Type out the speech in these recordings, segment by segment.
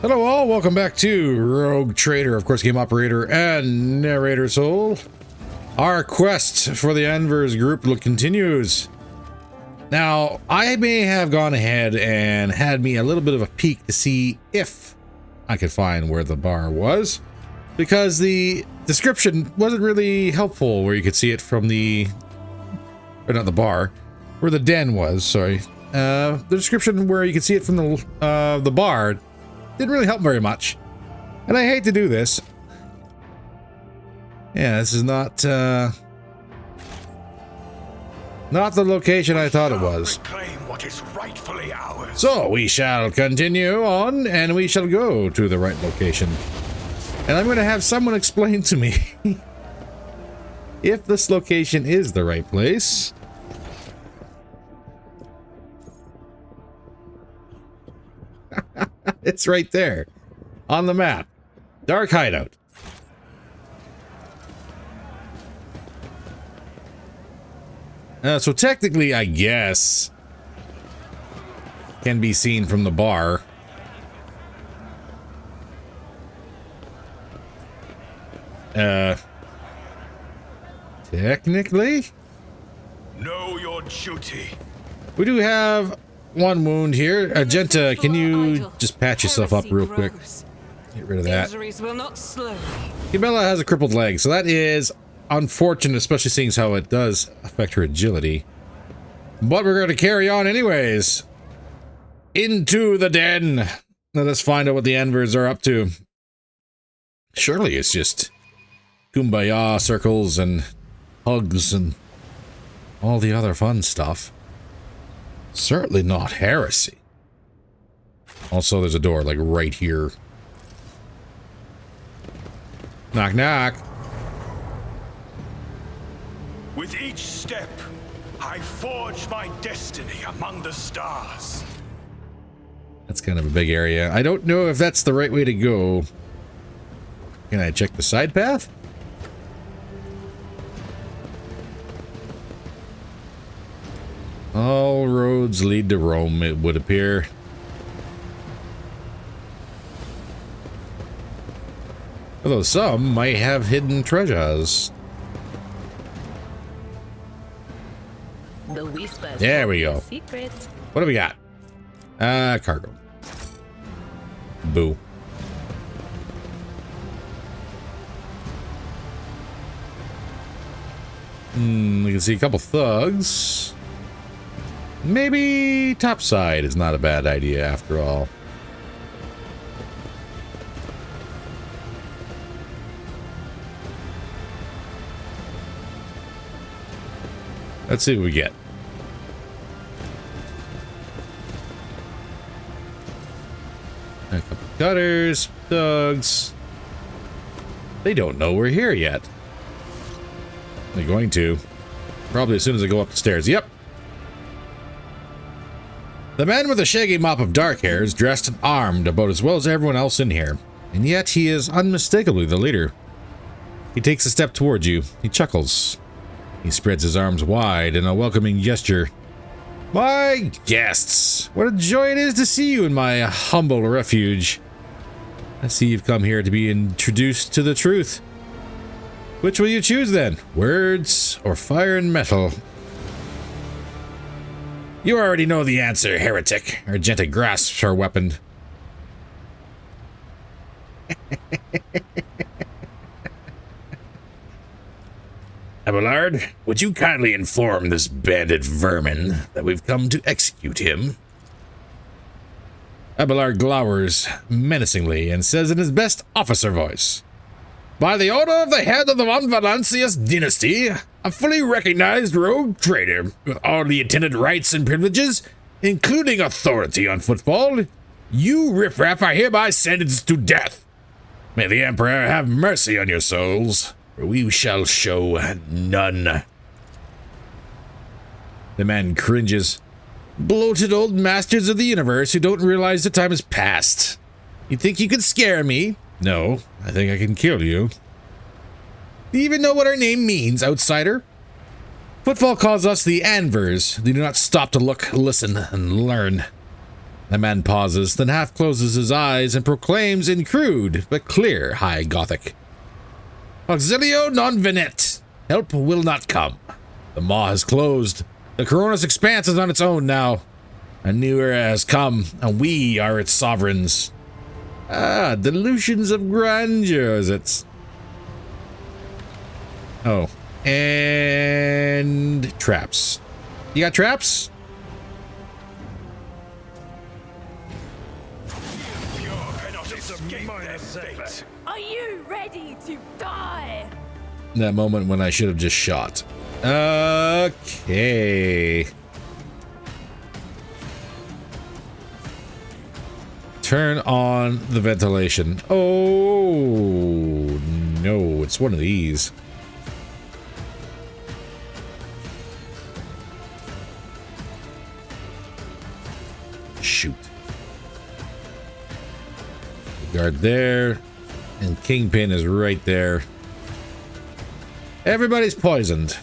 Hello all, welcome back to Rogue Trader, of course game operator and narrator soul. Our quest for the Anver's group continues. Now, I may have gone ahead and had me a little bit of a peek to see if I could find where the bar was, because the description wasn't really helpful where you could see it from the, or not the bar, where the den was, sorry. The description where you could see it from the bar didn't really help very much, and I hate to do this. Yeah, this is not the location I thought it was. Reclaim what is rightfully ours. So we shall continue on, and we shall go to the right location. And I'm going to have someone explain to me if this location is the right place. It's right there on the map. Dark hideout. So technically, I guess, can be seen from the bar. Technically? Know your duty. We do have one wound here. Agenta, can you just patch yourself up real quick? Get rid of that. Cabela has a crippled leg, so that is unfortunate, especially seeing how it does affect her agility. But we're going to carry on anyways. Into the den. Let us find out what the Anvers are up to. Surely it's just kumbaya circles and hugs and all the other fun stuff. Certainly not heresy. Also, there's a door, like, right here. Knock, knock. With each step, I forge my destiny among the stars. That's kind of a big area. I don't know if that's the right way to go. Can I check the side path? All roads lead to Rome, it would appear. Although some might have hidden treasures. There we go. What do we got? Cargo. Boo. We can see a couple thugs. Maybe topside is not a bad idea after all. Let's see what we get. A couple cutters, thugs. They don't know we're here yet. They're going to. Probably as soon as I go up the stairs. Yep. The man with the shaggy mop of dark hair is dressed and armed about as well as everyone else in here. And yet he is unmistakably the leader. He takes a step towards you. He chuckles. He spreads his arms wide in a welcoming gesture. My guests, what a joy it is to see you in my humble refuge. I see you've come here to be introduced to the truth. Which will you choose then? Words or fire and metal? You already know the answer, heretic. Argenta grasps her weapon. Abelard, would you kindly inform this bandit vermin that we've come to execute him? Abelard glowers menacingly and says in his best officer voice, by the order of the head of the Von Valancius dynasty, a fully recognized rogue trader with all the attendant rights and privileges, including authority on football, you riffraff are hereby sentenced to death. May the Emperor have mercy on your souls, for we shall show none. The man cringes. Bloated old masters of the universe who don't realize the time has passed. You think you can scare me? No, I think I can kill you. Do you even know what our name means, outsider? Football calls us the Anvers. They do not stop to look, listen, and learn. The man pauses, then half closes his eyes and proclaims in crude but clear High Gothic. Auxilio non venit. Help will not come. The maw has closed. The Corona's expanse is on its own now. A new era has come, and we are its sovereigns. Ah, delusions of grandeur, is it? Oh. And traps. You got traps? Are you ready to die? That moment when I should have just shot. Okay. Turn on the ventilation. Oh, no, it's one of these. Shoot. Guard there, and Kingpin is right there. Everybody's poisoned.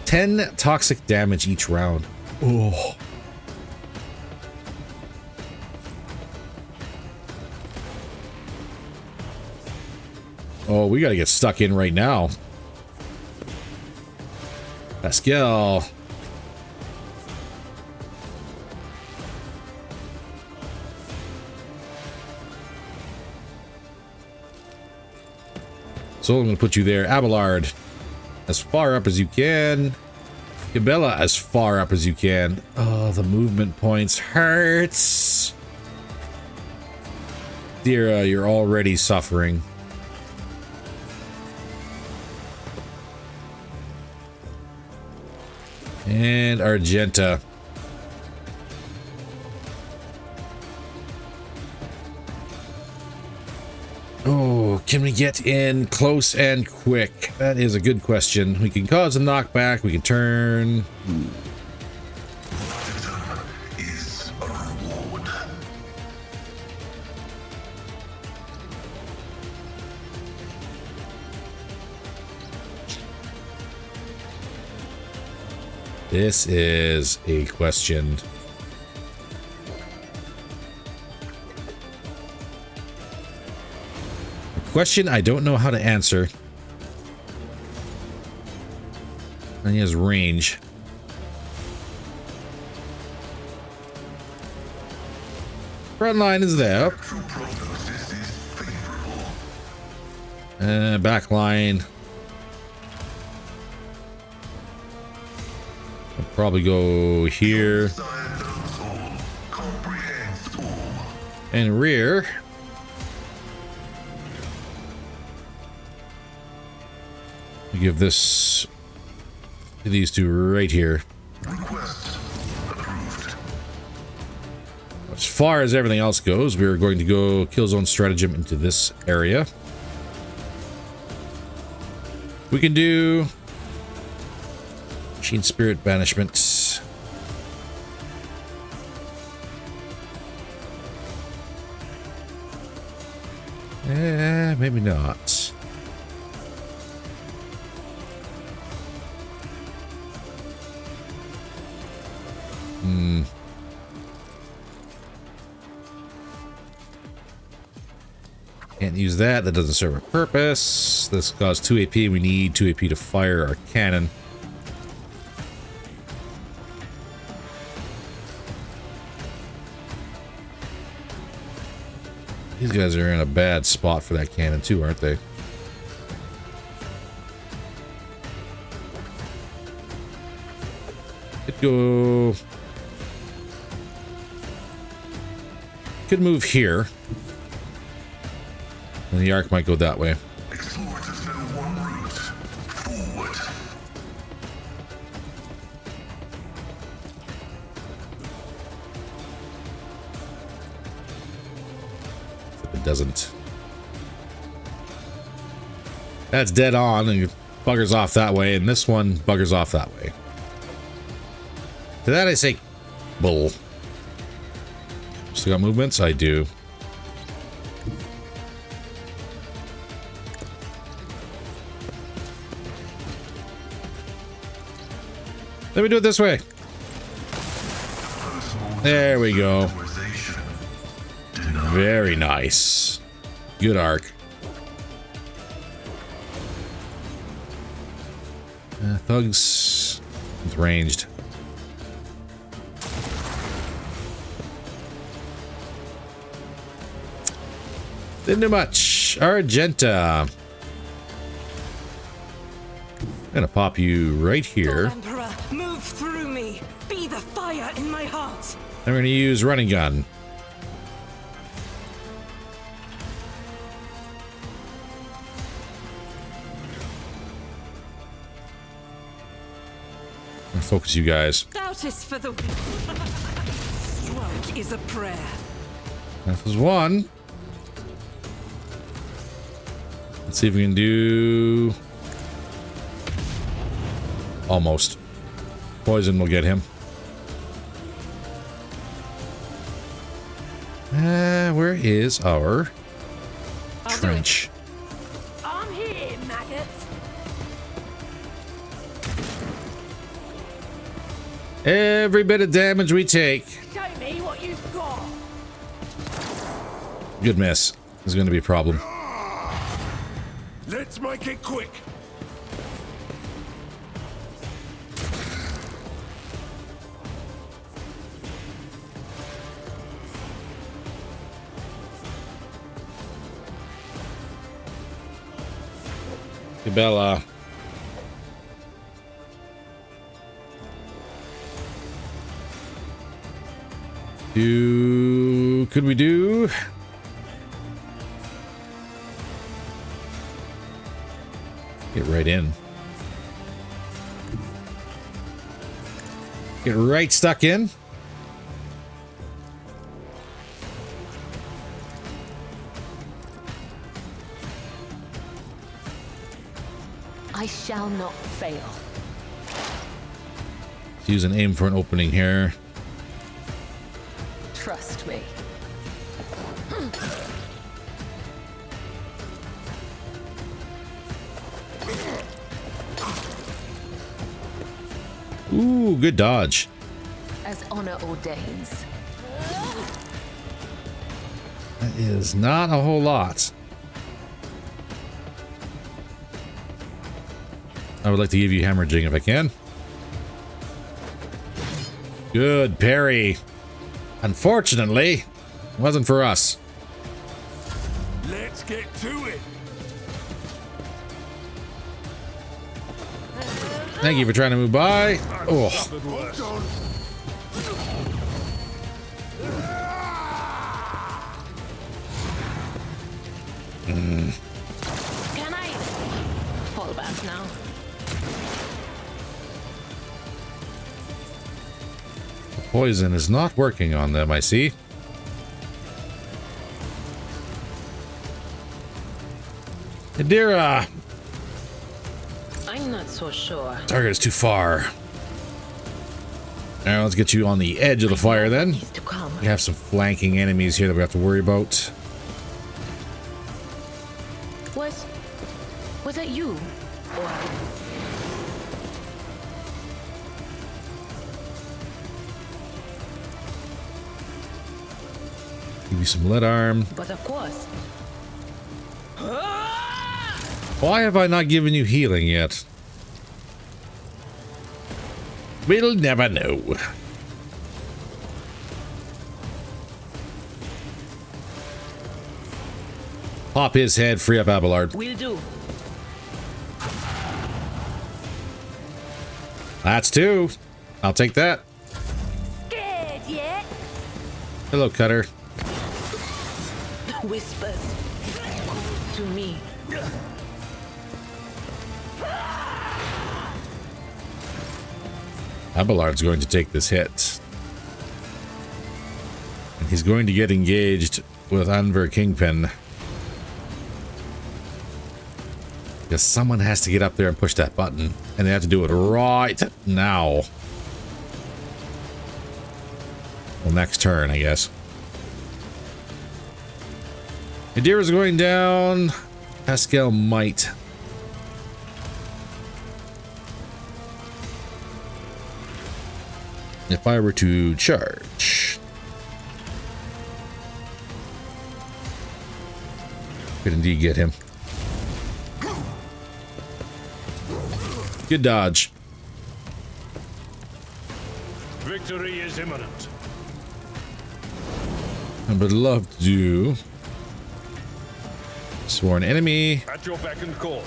10 toxic damage each round. Oh. Oh, we gotta get stuck in right now. Pascal. So I'm going to put you there. Abelard, as far up as you can. Gabella, as far up as you can. Oh, the movement points hurts. Dira, you're already suffering. And Argenta. Oh, can we get in close and quick? That is a good question. We can cause a knockback. We can turn. Is a reward. This is a question. Question I don't know how to answer. And he has range. Front line is there. Back line. I'll probably go here. And rear. Give this to these two right here. Request approved. As far as everything else goes, we're going to go Killzone Stratagem into this area. We can do Machine Spirit Banishment. Maybe not. Can't use that. That doesn't serve a purpose. This costs 2 AP. We need 2 AP to fire our cannon. These guys are in a bad spot for that cannon too, aren't they? Could go... Could move here. And the arc might go that way. Explore to fill one route. Forward. If it doesn't. That's dead on and buggers off that way, and this one buggers off that way. To that I say bull. Still got movements? I do. Let me do it this way. There we go. Very nice. Good arc. Thugs with ranged. Didn't do much. Argenta. I'm gonna pop you right here. Emperor, move through me. Be the fire in my heart. I'm gonna use running gun. Focus you guys. Doubt is for the weak. Stroke is a prayer. That was one. Let's see if we can do... Almost. Poison will get him. Where is our trench? I'm here, maggot. Every bit of damage we take. Show me what you've got. Good miss. There's going to be a problem. Let's make it quick. Bella. Could we do? Get right in. Get right stuck in. I shall not fail. Use an aim for an opening here. Trust me. Ooh, good dodge. As honor ordains. That is not a whole lot. I would like to give you hemorrhaging if I can. Good parry. Unfortunately, it wasn't for us. Let's get to it. Thank you for trying to move by. Oh, Hold on. Can I fall back now? poison is not working on them, I see. Adira! I'm not so sure. Target is too far. Now let's get you on the edge of the fire then. Needs to come. We have some flanking enemies here that we have to worry about. Was that you? Or Give you some lead arm. but of course. Why have I not given you healing yet? We'll never know. Pop his head, free up Abelard. Will do. That's two. I'll take that. Scared yet? Hello, Cutter. Whispers to me. Abelard's going to take this hit. And he's going to get engaged with Anver Kingpin. Because someone has to get up there and push that button. And they have to do it right now. Well, next turn, I guess. Adira's going down. Pascal might. If I were to charge. Could indeed get him. Good dodge. Victory is imminent. I would love to do sworn enemy. At your beck and call.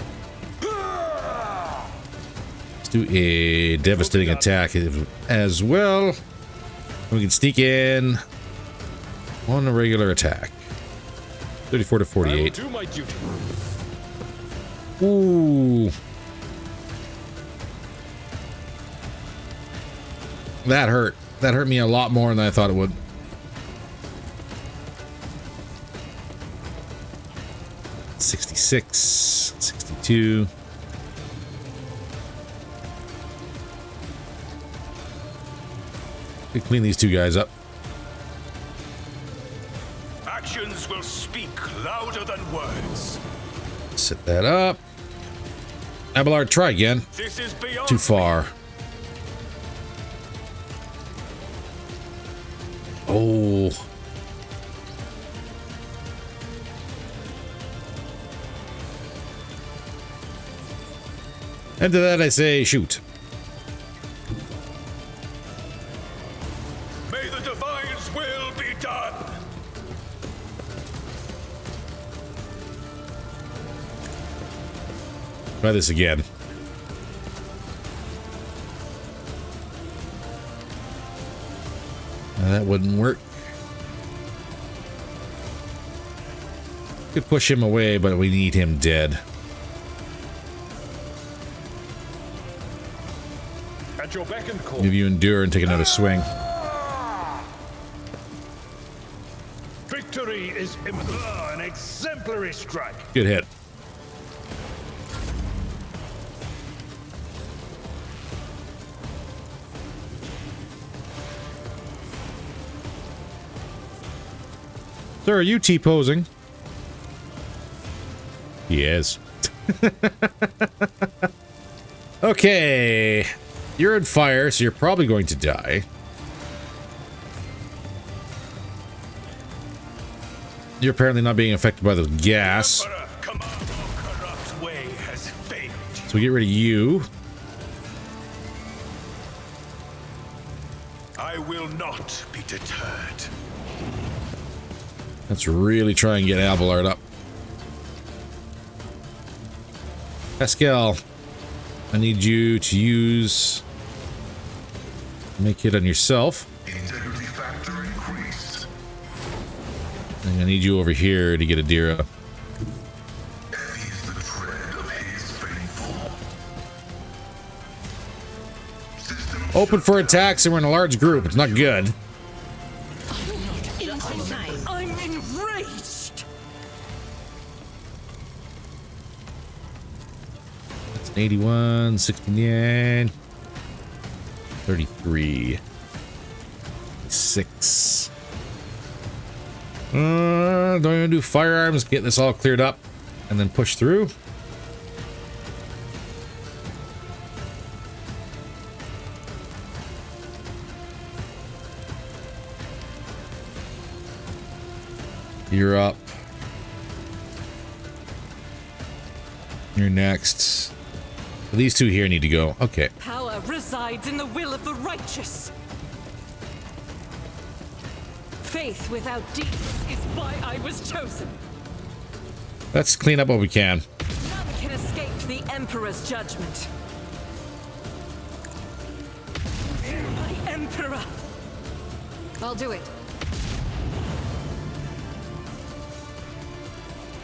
Let's do a devastating attack as well. We can sneak in on a regular attack. 34 to 48. I will do my duty. Ooh. That hurt. That hurt me a lot more than I thought it would. $66, 62. We clean these two guys up. Actions will speak louder than words. Set that up. Abelard, try again. This is beyond Too far. Oh. And to that I say, shoot. May the divine's will be done. Try this again. That wouldn't work. Could push him away, but we need him dead. At your beck and call. If you endure and take another swing. Victory is imminent. An exemplary strike. Good hit. Sir, are you T-posing? He is. Okay. You're on fire, so you're probably going to die. You're apparently not being affected by the gas. Emperor, command your corrupt way has failed. So we get rid of you. I will not be deterred. Let's really try and get Abelard up. Pascal, I need you to use... Make it on yourself. Integrity factor increased. And I need you over here to get Adira. Heavy is the tread of his faithful. System Open for attacks and we're in a large group. It's not good. I'm enraged! That's an 81, 69, 33, 6. Do I want to do firearms, get this all cleared up, and then push through? You're up. You're next. These two here need to go. Okay. Power resides in the will of the righteous. Faith without deeds is why I was chosen. Let's clean up what we can. None can escape the Emperor's judgment. My Emperor! I'll do it.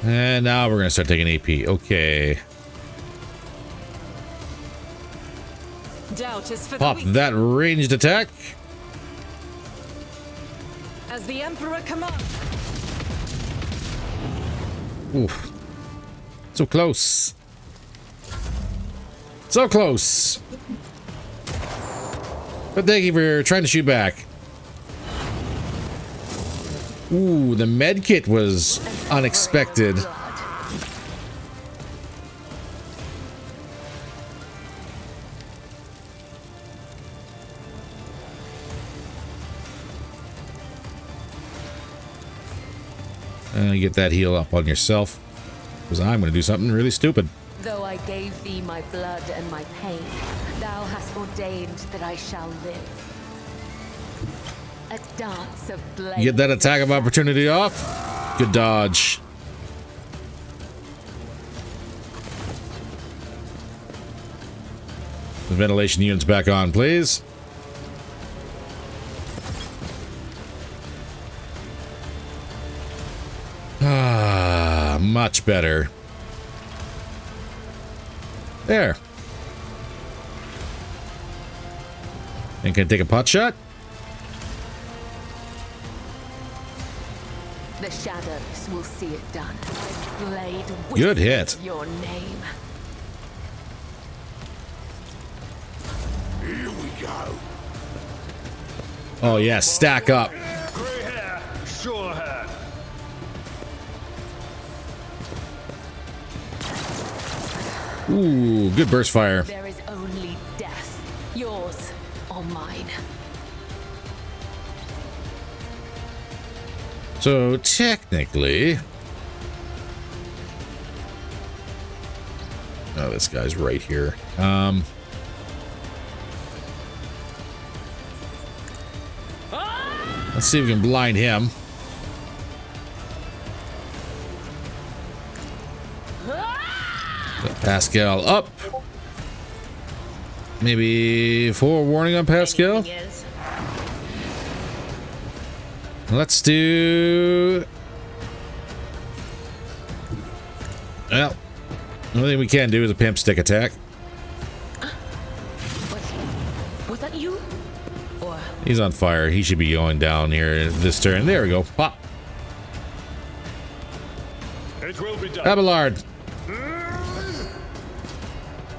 And now we're going to start taking AP. Okay. Doubt is for Pop the weak. that ranged attack. As the Emperor commands. Oof. So close. So close. But thank you for trying to shoot back. Ooh, the med kit was unexpected. Get that heal up on yourself. Because I'm going to do something really stupid. Though I gave thee my blood and my pain, thou hast ordained that I shall live. A dance of blades. You get that attack of opportunity off? Good dodge. The ventilation unit's back on, please. Ah, much better. There. And can I take a pot shot? The shadows will see it done. Blade Good hit. Your name. Here we go. Oh yeah, stack up. Grey hair, sure hair. Ooh, good burst fire. There is only death, yours or mine. So technically, oh, this guy's right here. Let's see if we can blind him. Got Pascal up. Maybe forewarning on Pascal. Let's do. Well, the only thing we can do is a pimp stick attack. Was that you? Or He's on fire. He should be going down here this turn. There we go. Pop. It will be done. Abelard.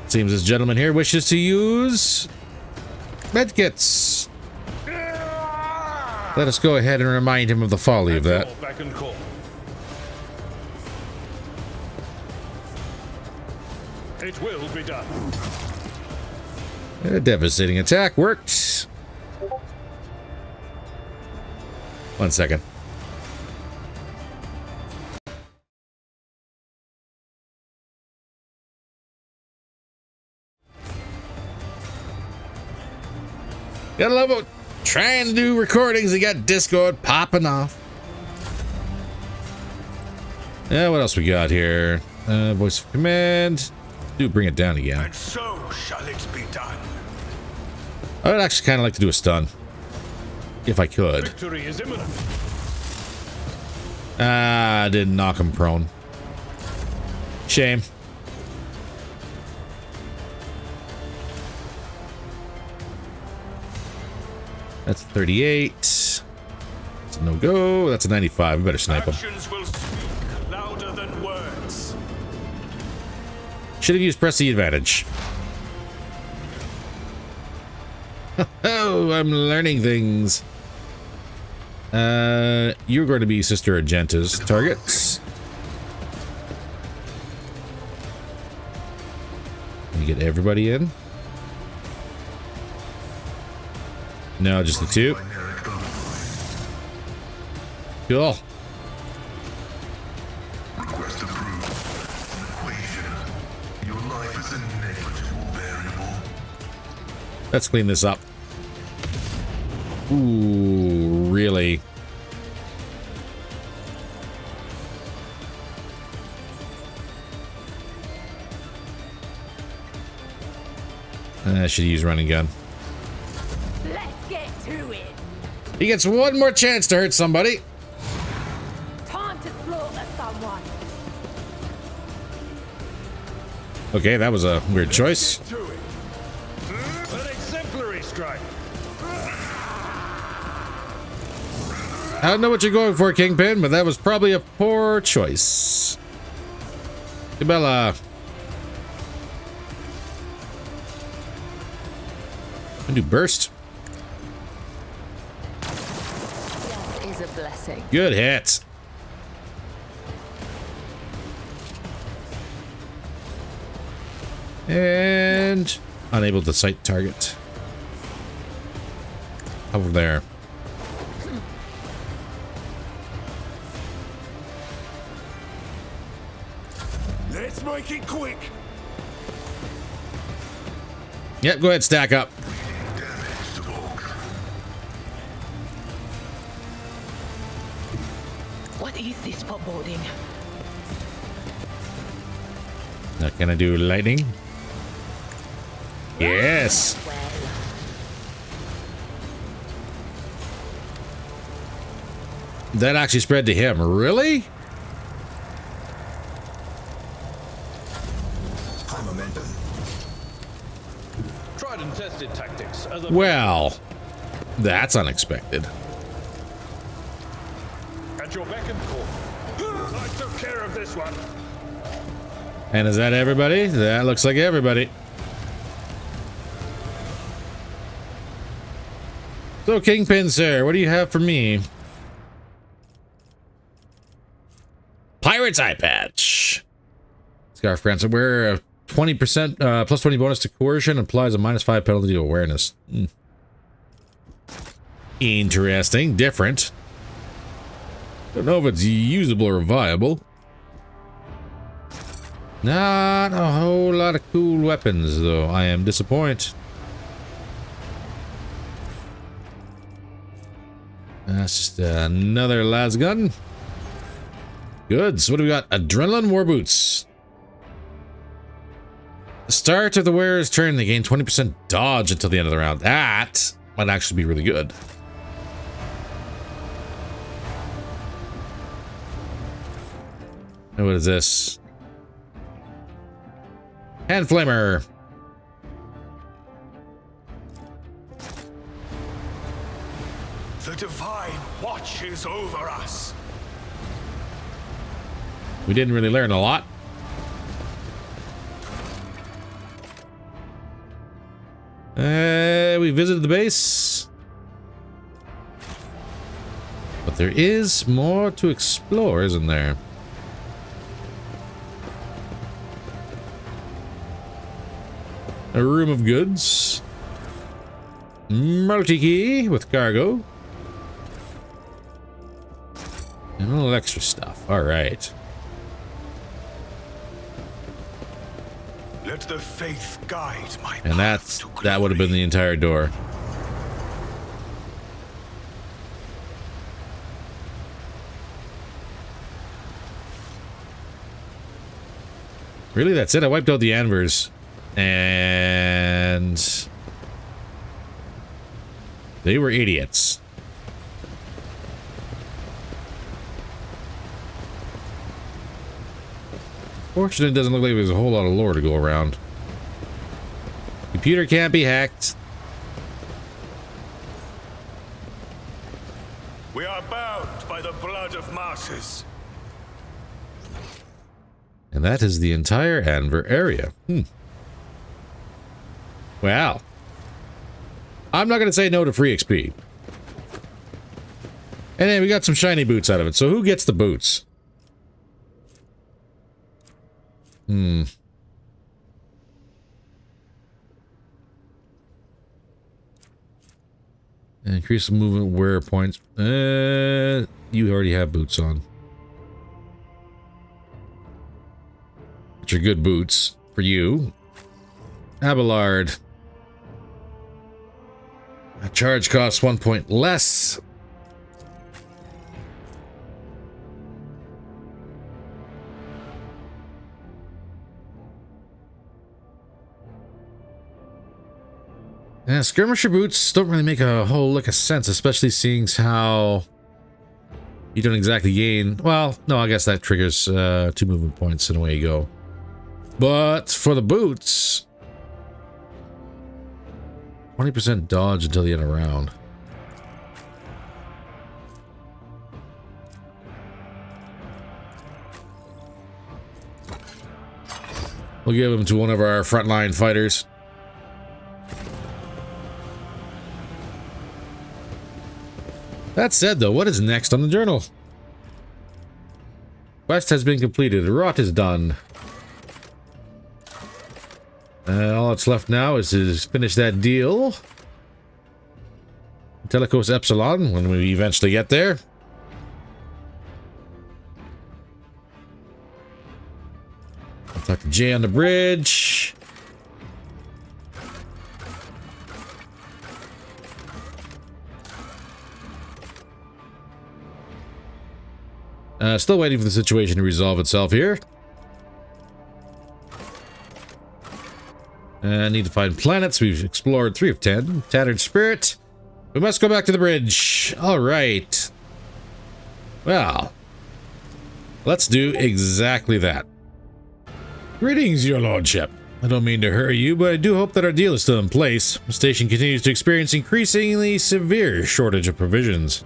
Seems this gentleman here wishes to use medkits. Let us go ahead and remind him of the folly of that. Back and call. It will be done. A devastating attack worked. 1 second. Gotta love it. Trying to do recordings, they got Discord popping off. Yeah, what else we got here? Voice of command. Do bring it down again. And so shall it be done. I would actually kind of like to do a stun. If I could. Victory is imminent. Ah, I didn't knock him prone. Shame. That's 38. That's a no-go. That's a 95. We better snipe him. Actions will speak louder than words. Should have used press the advantage. Oh, I'm learning things. You're going to be Sister Argenta's targets. Can you get everybody in? No, just the two. Cool. Request approved. Equation. Your life is a negligible variable. Let's clean this up. Ooh, really? I should use running gun. Let's get to it. He gets one more chance to hurt somebody. Time to slaughter someone. Okay, that was a weird choice. To it. An exemplary strike. I don't know what you're going for, Kingpin, but that was probably a poor choice. Isabella. I do burst. Death is a blessing. Good hit. And unable to sight target. Over there. Let's make it quick. Yep, go ahead, stack up. Damage to Volk. What is this foreboding? Now, can I do lightning? Yes. That actually spread to him. Really? High momentum. Tried and tested tactics. Well, that's unexpected. At your beck and call. I took care of this one. And is that everybody? That looks like everybody. So, Kingpin, sir, what do you have for me? Pirate's Eye Patch. Scarf grants wear a 20% plus 20 bonus to coercion, applies a -5 penalty to awareness. Interesting, different. Don't know if it's usable or viable. Not a whole lot of cool weapons, though. I am disappointed. That's just another las gun. Good. So what do we got? Adrenaline War Boots. The start of the wearer's turn, they gain 20% dodge until the end of the round. That might actually be really good. And what is this? Hand Flamer. The divine watches over us. We didn't really learn a lot. We visited the base. But there is more to explore, isn't there? A room of goods. Multi-key with cargo. And a little extra stuff. All right. Let the faith guide my And path to that would have been glory. the entire door. Really, that's it? I wiped out the Anvers. And they were idiots. Fortunately, it doesn't look like there's a whole lot of lore to go around. Computer can't be hacked. We are bound by the blood of martyrs. And that is the entire Anver area. Wow. I'm not going to say no to free XP. And then we got some shiny boots out of it. So who gets the boots? Increase the movement wear points. You already have boots on. Which are good boots for you. Abelard. A charge costs 1 point less. Yeah, skirmisher boots don't really make a whole lick of sense, especially seeing how you don't exactly gain. Well, no, I guess that triggers 2 movement points and away you go. But for the boots, 20% dodge until the end of the round. We'll give them to one of our frontline fighters. That said, though, what is next on the journal? Quest has been completed. Rot is done. All that's left now is to finish that deal. Telecos Epsilon, when we eventually get there. I'll talk to Jay on the bridge. Still waiting for the situation to resolve itself here. Need to find planets. We've explored 3 of 10. Tattered Spirit. We must go back to the bridge. All right. Well, let's do exactly that. Greetings, your lordship. I don't mean to hurry you, but I do hope that our deal is still in place. The station continues to experience increasingly severe shortage of provisions.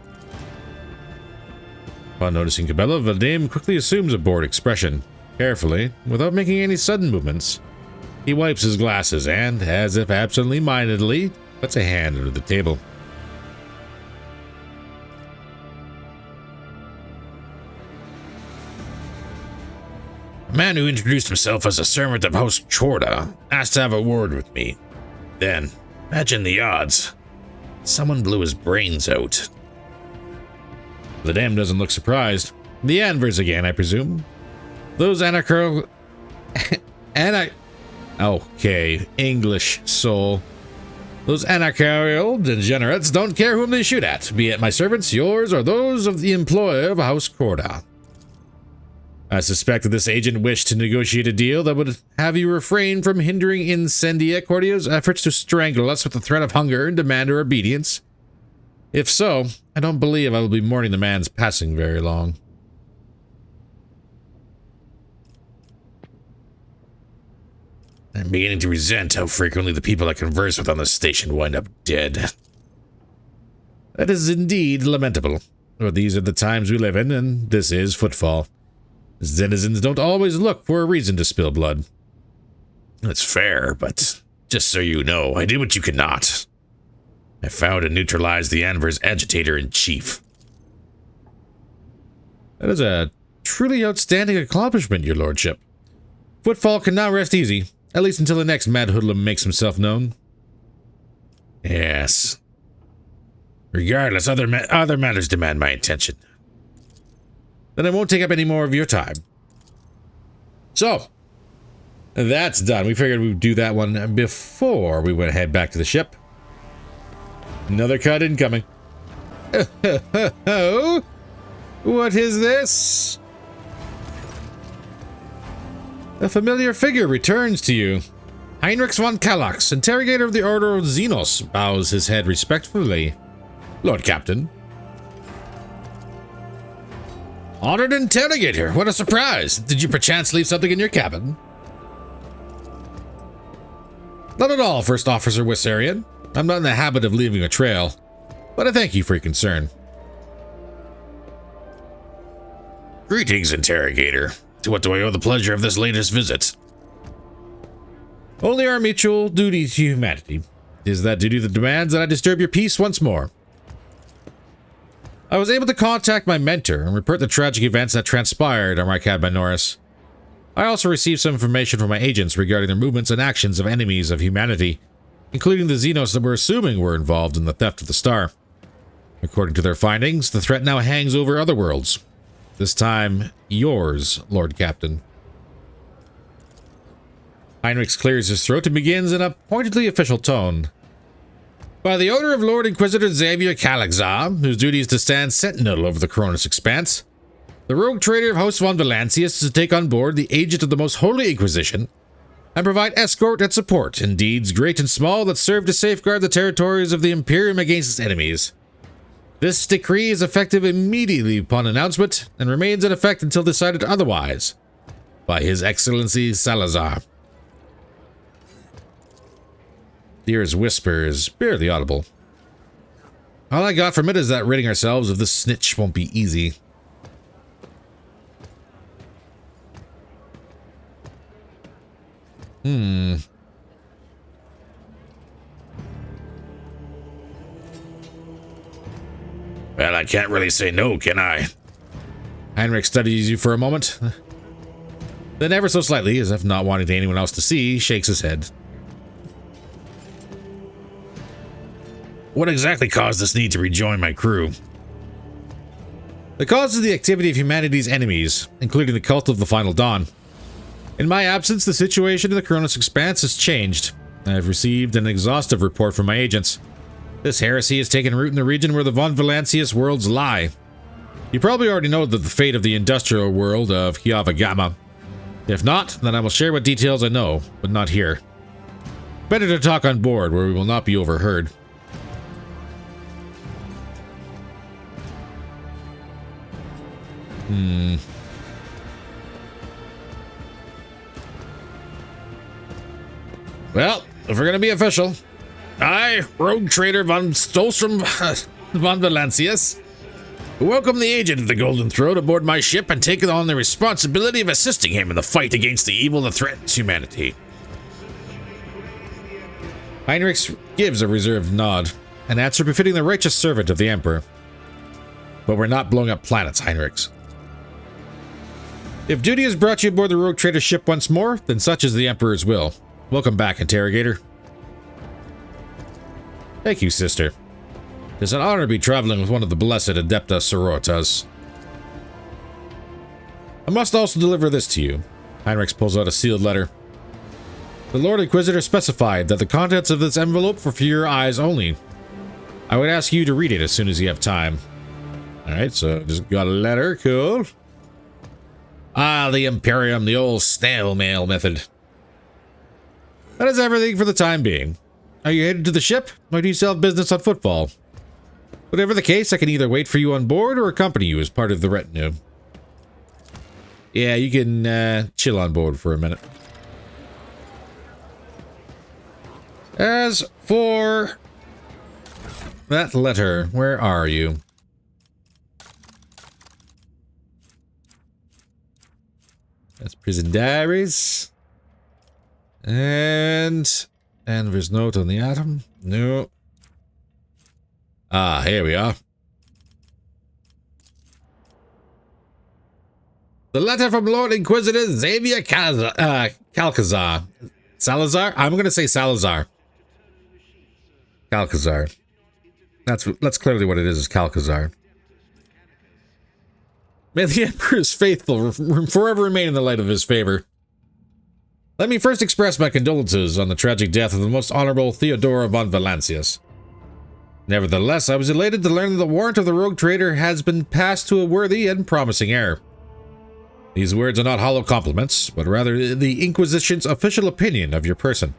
Upon noticing Cabela, Vadim quickly assumes a bored expression. Carefully, without making any sudden movements, he wipes his glasses and, as if absently-mindedly, puts a hand under the table. A man who introduced himself as a servant of House Chorda asked to have a word with me. Then, imagine the odds. Someone blew his brains out. The dam doesn't look surprised. The Anvers again, I presume. Those Okay, English soul. Those anarchical degenerates don't care whom they shoot at, be it my servants, yours, or those of the employer of House Corda. I suspect that this agent wished to negotiate a deal that would have you refrain from hindering Incendia Cordio's efforts to strangle us with the threat of hunger and demand our obedience. If so, I don't believe I will be mourning the man's passing very long. I'm beginning to resent how frequently the people I converse with on the station wind up dead. That is indeed lamentable, but these are the times we live in, and this is footfall. Denizens don't always look for a reason to spill blood. That's fair, but just so you know, I did what you could not. I found and neutralized the Anver's agitator-in-chief. That is a truly outstanding accomplishment, your lordship. Footfall can now rest easy, at least until the next mad hoodlum makes himself known. Yes. Regardless, other matters demand my attention. Then I won't take up any more of your time. So, that's done. We figured we'd do that one before we went ahead back to the ship. Another cut incoming. Oh, what is this? A familiar figure returns to you. Heinrich von Kallax, interrogator of the Order of Xenos, bows his head respectfully. Lord Captain. Honored interrogator, what a surprise. Did you perchance leave something in your cabin? Not at all, First Officer Wissarian. I'm not in the habit of leaving a trail, but I thank you for your concern. Greetings, interrogator. To what do I owe the pleasure of this latest visit? Only our mutual duty to humanity. It is that duty that demands that I disturb your peace once more. I was able to contact my mentor and report the tragic events that transpired on Rykad Minoris. I also received some information from my agents regarding the movements and actions of enemies of humanity, including the Xenos that we're assuming were involved in the theft of the star. According to their findings, the threat now hangs over other worlds. This time, yours, Lord Captain. Heinrich clears his throat and begins in a pointedly official tone. By the order of Lord Inquisitor Xavier Calaxar, whose duty is to stand sentinel over the Cronus Expanse, the rogue trader of House von Valancius is to take on board the agent of the Most Holy Inquisition and provide escort and support in deeds great and small that serve to safeguard the territories of the Imperium against its enemies. This decree is effective immediately upon announcement and remains in effect until decided otherwise by His Excellency Salazar. Deer's whisper is barely audible. All I got from it is that ridding ourselves of this snitch won't be easy. Well, I can't really say no, can I? Heinrich studies you for a moment. Then ever so slightly, as if not wanting anyone else to see, shakes his head. What exactly caused this need to rejoin my crew? The cause is the activity of humanity's enemies, including the cult of the Final Dawn. In my absence, the situation in the Cronus Expanse has changed. I have received an exhaustive report from my agents. This heresy has taken root in the region where the Von Valancius worlds lie. You probably already know the fate of the industrial world of Hiava Gamma. If not, then I will share what details I know, but not here. Better to talk on board, where we will not be overheard. Well, if we're gonna be official, I, rogue trader von Stolstrom von Valancius, welcome the agent of the Golden Throat aboard my ship and take on the responsibility of assisting him in the fight against the evil that threatens humanity. Heinrich gives a reserved nod, an answer befitting the righteous servant of the Emperor. But we're not blowing up planets, Heinrich. If duty has brought you aboard the rogue trader ship once more, then such is the Emperor's will. Welcome back, Interrogator. Thank you, sister. It is an honor to be traveling with one of the blessed Adepta Sororitas. I must also deliver this to you. Heinrich pulls out a sealed letter. The Lord Inquisitor specified that the contents of this envelope were for your eyes only. I would ask you to read it as soon as you have time. Alright, so just got a letter, cool. Ah, the Imperium, the old snail mail method. That is everything for the time being. Are you headed to the ship, or do you still have business on football? Whatever the case, I can either wait for you on board or accompany you as part of the retinue. Yeah, you can chill on board for a minute. As for that letter, where are you? That's Prison Diaries. And Anver's note on the atom. No. Ah, here we are. The letter from Lord Inquisitor Xavier Calcazar. Salazar? I'm going to say Salazar. Calcazar. That's clearly what it is Calcazar. May the Emperor's faithful forever remain in the light of his favor. Let me first express my condolences on the tragic death of the most honorable Theodora von Valancius. Nevertheless, I was elated to learn that the warrant of the rogue trader has been passed to a worthy and promising heir. These words are not hollow compliments, but rather the Inquisition's official opinion of your person.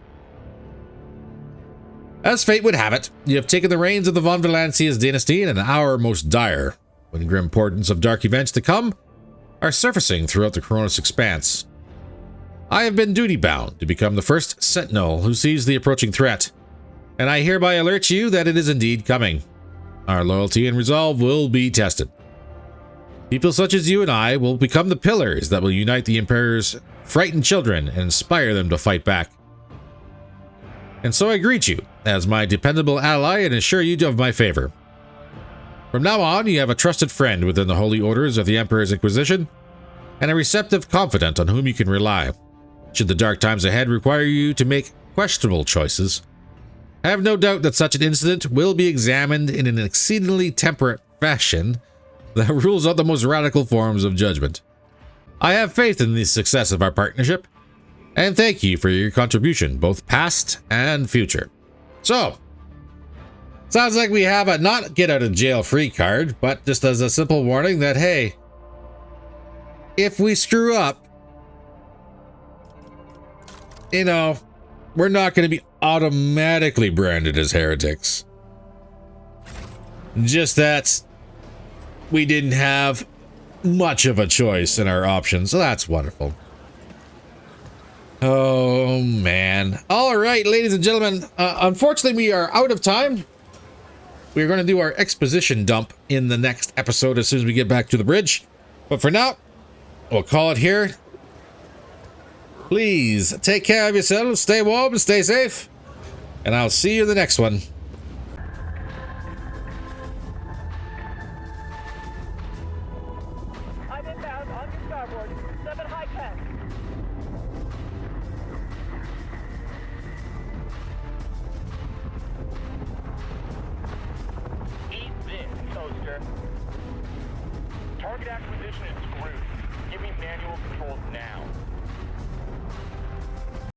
As fate would have it, you have taken the reins of the Von Valancius dynasty in an hour most dire, when grim portents of dark events to come are surfacing throughout the Cronus Expanse. I have been duty-bound to become the first sentinel who sees the approaching threat, and I hereby alert you that it is indeed coming. Our loyalty and resolve will be tested. People such as you and I will become the pillars that will unite the Emperor's frightened children and inspire them to fight back. And so I greet you as my dependable ally and assure you of my favor. From now on, you have a trusted friend within the holy orders of the Emperor's Inquisition, and a receptive confidant on whom you can rely. Should the dark times ahead require you to make questionable choices, I have no doubt that such an incident will be examined in an exceedingly temperate fashion that rules out the most radical forms of judgment. I have faith in the success of our partnership, and thank you for your contribution, both past and future. So, sounds like we have a not get out of jail free card, but just as a simple warning that, hey, if we screw up, you know, we're not going to be automatically branded as heretics. Just that we didn't have much of a choice in our options, so that's wonderful. Oh, man. All right, ladies and gentlemen, unfortunately, we are out of time. We're going to do our exposition dump in the next episode as soon as we get back to the bridge. But for now, we'll call it here. Please take care of yourselves, stay warm and stay safe, and I'll see you in the next one.